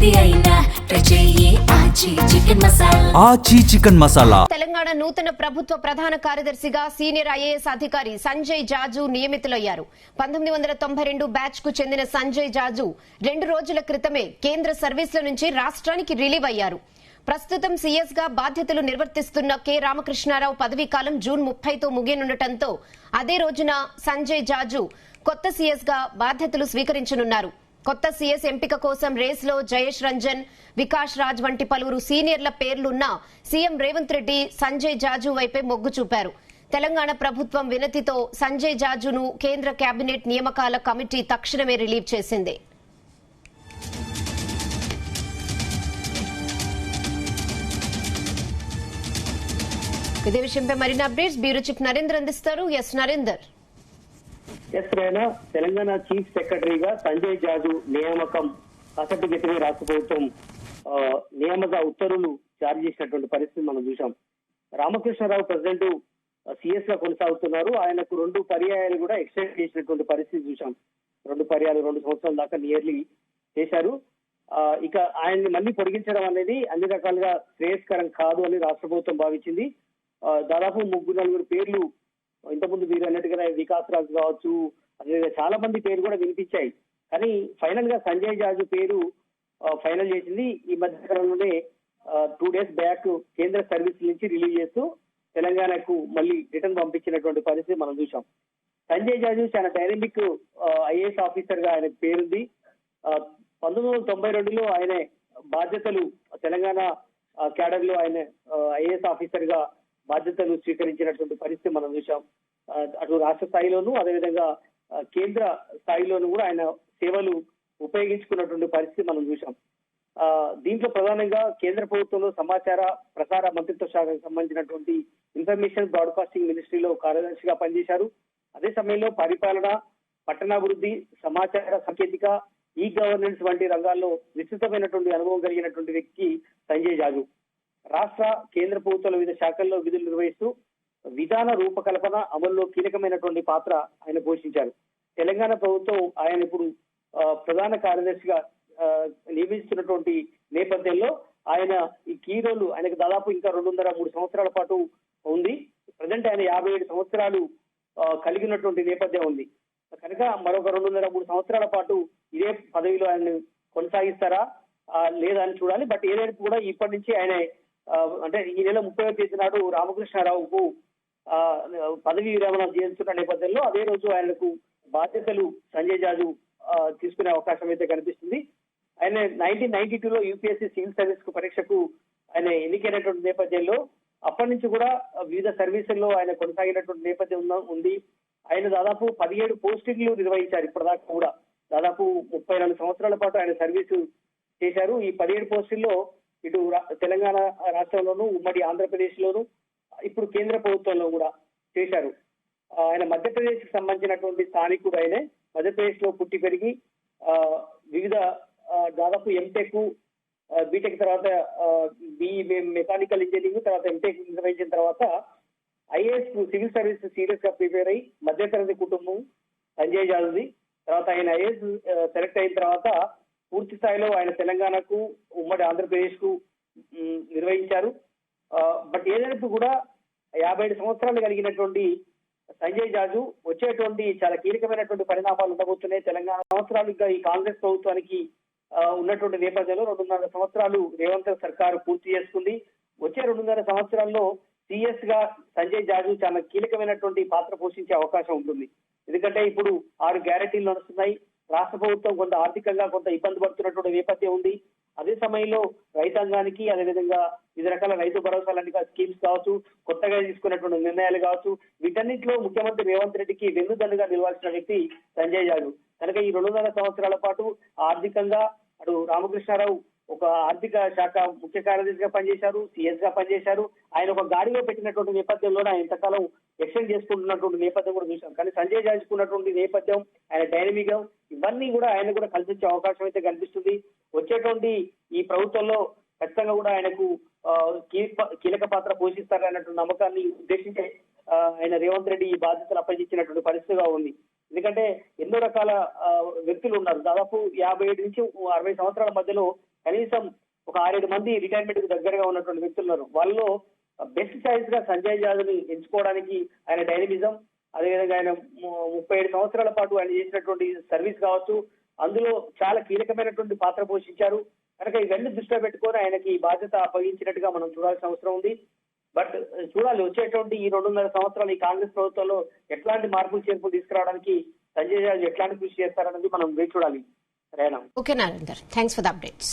ఏది అయినా ఆచి చికెన్ మసాలా. తెలంగాణ నూతన ప్రభుత్వ ప్రధాన కార్యదర్శిగా సీనియర్ ఐఏఎస్ అధికారి సంజయ్ జాజు నియమితులయ్యారు. 1992 బ్యాచ్ కు చెందిన సంజయ్ జాజు 2 రోజుల క్రితమే కేంద్ర సర్వీసుల నుంచి రాష్ట్రానికి రిలీవ్ అయ్యారు. ప్రస్తుతం సీఎస్ గా బాధ్యతలు నిర్వర్తిస్తున్న కె రామకృష్ణారావు పదవీ కాలం జూన్ 30తో ముగియనుండటంతో అదే రోజున సంజయ్ జాజు కొత్త సీఎస్ గా బాధ్యతలు స్వీకరించనున్నారు. కొత్త సీఎస్ ఎంపిక కోసం రేస్లో జయేష్ రంజన్, వికాస్ రాజ్ వంటి పలువురు సీనియర్ల పేర్లున్నా సీఎం రేవంత్ రెడ్డి సంజయ్ జాజు వైపే మొగ్గు చూపారు. తెలంగాణ ప్రభుత్వం వినతితో సంజయ్ జాజును కేంద్ర కేబినెట్ నియామకాల కమిటీ తక్షణమే రిలీవ్ చేసింది. ఇదే విషయంపై మరిన్ని అప్డేట్స్ బ్యూరో చీఫ్ నరేందర్ అందిస్తారు. ఎస్ నరేందర్. తెలంగాణ చీఫ్ సెక్రటరీగా సంజయ్ జాజు నియామకం అసెంబ్లీకి రాష్ట్ర ప్రభుత్వం నియామక ఉత్తర్వులు జారీ చేసినటువంటి పరిస్థితి మనం చూసాం. రామకృష్ణారావు ప్రెసిడెంట్ సిఎస్ గా కొనసాగుతున్నారు. ఆయనకు 2 పర్యాయాలు కూడా ఎక్స్టెండ్ చేసినటువంటి పరిస్థితి చూసాం. 2 పర్యాలు 2 సంవత్సరాల దాకా నియర్లీ చేశారు. ఇక ఆయన్ని మళ్ళీ పొడిగించడం అనేది అన్ని రకాలుగా శ్రేయస్కరం కాదు అని రాష్ట్ర ప్రభుత్వం భావించింది. దాదాపు 3-4 పేర్లు ఇంతకుముందు మీరు అన్నట్టుగా వికాస్ రాజ్ కావచ్చు, అదే చాలా మంది పేరు కూడా వినిపించాయి. కానీ ఫైనల్ గా సంజయ్ జాజు పేరు ఫైనల్ చేసింది. ఈ మధ్య కాలంలోనే 2 days బ్యాక్ కేంద్ర సర్వీస్ నుంచి రిలీవ్ చేస్తూ తెలంగాణకు మళ్ళీ రిటర్న్ పంపించినటువంటి పరిస్థితి మనం చూసాం. సంజయ్ జాజు చాలా డైనమిక్ ఐఏఎస్ ఆఫీసర్ గా ఆయన పేరుంది. 1992లో ఆయన బాధ్యతలు తెలంగాణ క్యాడర్ లో ఆయన ఐఏఎస్ ఆఫీసర్ గా బాధ్యతలు స్వీకరించినటువంటి పరిస్థితి మనం చూసాం. అటు రాష్ట్ర స్థాయిలోనూ అదేవిధంగా కేంద్ర స్థాయిలోనూ కూడా ఆయన సేవలు ఉపయోగించుకున్నటువంటి పరిస్థితి మనం చూసాం. దీంట్లో ప్రధానంగా కేంద్ర ప్రభుత్వంలో సమాచార ప్రసార మంత్రిత్వ శాఖకు సంబంధించినటువంటి ఇన్ఫర్మేషన్ బ్రాడ్కాస్టింగ్ మినిస్ట్రీలో కార్యదర్శిగా పనిచేశారు. అదే సమయంలో పరిపాలన, పట్టణాభివృద్ధి, సమాచార సాంకేతిక, ఈ గవర్నెన్స్ వంటి రంగాల్లో విస్తృతమైనటువంటి అనుభవం కలిగినటువంటి వ్యక్తి సంజయ్ జాజు. రాష్ట్ర కేంద్ర ప్రభుత్వాల వివిధ శాఖల్లో విధులు నిర్వహిస్తూ విధాన రూపకల్పన అమల్లో కీలకమైనటువంటి పాత్ర ఆయన పోషించారు. తెలంగాణ ప్రభుత్వం ఆయన ఇప్పుడు ప్రధాన కార్యదర్శిగా నియమిస్తున్నటువంటి నేపథ్యంలో ఆయన ఈ కీ రోల్ ఆయనకు దాదాపు ఇంకా 2.5-3 సంవత్సరాల పాటు ఉంది. ప్రజెంట్ ఆయన 57 సంవత్సరాలు కలిగి ఉన్నటువంటి నేపథ్యం ఉంది. కనుక మరొక 2.5-3 సంవత్సరాల పాటు ఇదే పదవిలో ఆయన కొనసాగిస్తారా లేదా అని చూడాలి. బట్ ఏదైనా కూడా ఇప్పటి నుంచి ఆయన అంటే ఈ నెల 30వ తేదీ నాడు రామకృష్ణారావుకు పదవి విరమణ చేస్తున్న నేపథ్యంలో అదే రోజు ఆయనకు బాధ్యతలు సంజయ్ జాజు తీసుకునే అవకాశం అయితే కనిపిస్తుంది. ఆయన 1992లో యూపీఎస్సీ సివిల్ సర్వీస్ కు పరీక్షకు ఆయన ఎన్నికైనటువంటి నేపథ్యంలో అప్పటి నుంచి కూడా వివిధ సర్వీసుల్లో ఆయన కొనసాగినటువంటి నేపథ్యం ఉంది. ఆయన దాదాపు 17 పోస్టింగ్లు నిర్వహించారు. ఇప్పటిదాకా కూడా దాదాపు 34 సంవత్సరాల పాటు ఆయన సర్వీసు చేశారు. ఈ 17 పోస్టుల్లో ఇటు తెలంగాణ రాష్ట్రంలోను, ఉమ్మడి ఆంధ్రప్రదేశ్ లోను, ఇప్పుడు కేంద్ర ప్రభుత్వంలో కూడా చేశారు. ఆయన మధ్యప్రదేశ్ కి సంబంధించినటువంటి స్థానికుడు. ఆయన మధ్యప్రదేశ్ లో పుట్టి పెరిగి వివిధ దాదాపు ఎంటెక్, బీటెక్ తర్వాత బిఈ మెకానికల్ ఇంజనీరింగ్ తర్వాత ఎంటెక్ నిర్వహించిన తర్వాత ఐఏఎస్ సివిల్ సర్వీస్ సీరియస్ గా ప్రిపేర్ అయ్యి మధ్యతరగతి కుటుంబం సంజయ్ జాజుది. తర్వాత ఆయన ఐఏఎస్ సెలెక్ట్ అయిన తర్వాత పూర్తి స్థాయిలో ఆయన తెలంగాణకు, ఉమ్మడి ఆంధ్రప్రదేశ్ కు నిర్వహించారు. బట్ ఏదైనా కూడా 57 సంవత్సరాలు కలిగినటువంటి సంజయ్ జాజు వచ్చేటువంటి చాలా కీలకమైనటువంటి పరిణామాలు ఉండబోతున్నాయి. తెలంగాణ సంవత్సరాలు ఇంకా ఈ కాంగ్రెస్ ప్రభుత్వానికి ఉన్నటువంటి నేపథ్యంలో 2.5 సంవత్సరాలు రేవంత్ సర్కారు పూర్తి చేసుకుంది. వచ్చే 2.5 సంవత్సరాల్లో సిఎస్ గా సంజయ్ జాజు చాలా కీలకమైనటువంటి పాత్ర పోషించే అవకాశం ఉంటుంది. ఎందుకంటే ఇప్పుడు 6 గ్యారెంటీలు నడుస్తున్నాయి. రాష్ట్ర ప్రభుత్వం కొంత ఆర్థికంగా కొంత ఇబ్బంది పడుతున్నటువంటి నేపథ్యం ఉంది. అదే సమయంలో రైతాంగానికి అదేవిధంగా వివిధ రకాల రైతు భరోసా లాంటి స్కీమ్స్ కావచ్చు, కొత్తగా తీసుకున్నటువంటి నిర్ణయాలు కావచ్చు, వీటన్నిటిలో ముఖ్యమంత్రి రేవంత్ రెడ్డికి వెన్నుదన్నుగా నిలవాల్సిన వ్యక్తి సంజయ్ జాజు. కనుక ఈ 2.5 సంవత్సరాల పాటు ఆర్థికంగా అటు రామకృష్ణారావు ఒక ఆర్థిక శాఖ ముఖ్య కార్యదర్శిగా పనిచేశారు, సిఎస్ గా పనిచేశారు. ఆయన ఒక గాడిలో పెట్టినటువంటి నేపథ్యంలోనే ఆయన ఇంతకాలం ఎక్స్టెండ్ చేసుకుంటున్నటువంటి నేపథ్యం కూడా చూశాం. కానీ సంజయ్ జాజుకున్నటువంటి నేపథ్యం, ఆయన డైనమిక్ ఇవన్నీ కూడా ఆయన కూడా కలిసి వచ్చే అవకాశం అయితే కనిపిస్తుంది. వచ్చేటువంటి ఈ ప్రభుత్వంలో ఖచ్చితంగా కూడా ఆయనకు కీలక పాత్ర పోషిస్తారన్నటువంటి నమ్మకాన్ని ఉద్దేశించి ఆయన రేవంత్ రెడ్డి ఈ బాధ్యతలు అప్పగించినటువంటి పరిస్థితిగా ఉంది. ఎందుకంటే ఎన్నో రకాల వ్యక్తులు ఉన్నారు. దాదాపు 57 నుంచి 60 సంవత్సరాల మధ్యలో కనీసం ఒక 6-7 మంది రిటైర్మెంట్ కు దగ్గరగా ఉన్నటువంటి వ్యక్తులు ఉన్నారు. వాళ్ళలో బెస్ట్ చాయిస్ గా సంజయ్ జాజుని ఎంచుకోవడానికి ఆయన డైనమిజం, అదేవిధంగా ఆయన 37 సంవత్సరాల పాటు ఆయన చేసినటువంటి సర్వీస్ కావచ్చు, అందులో చాలా కీలకమైనటువంటి పాత్ర పోషించారు కనుక ఇవన్నీ దృష్టిలో పెట్టుకొని ఆయనకి ఈ బాధ్యత అప్పగించినట్టుగా మనం చూడాల్సిన అవసరం ఉంది. బట్ చూడాలి వచ్చేటువంటి ఈ 2.5 సంవత్సరాలు ఈ కాంగ్రెస్ ప్రభుత్వంలో ఎట్లాంటి మార్పులు చేర్పులు తీసుకురావడానికి సంజయ్ జాజు ఎట్లాంటి కృషి చేస్తారన్నది మనం వేచి చూడాలి. రేనా. Okay Narender, thanks for the updates.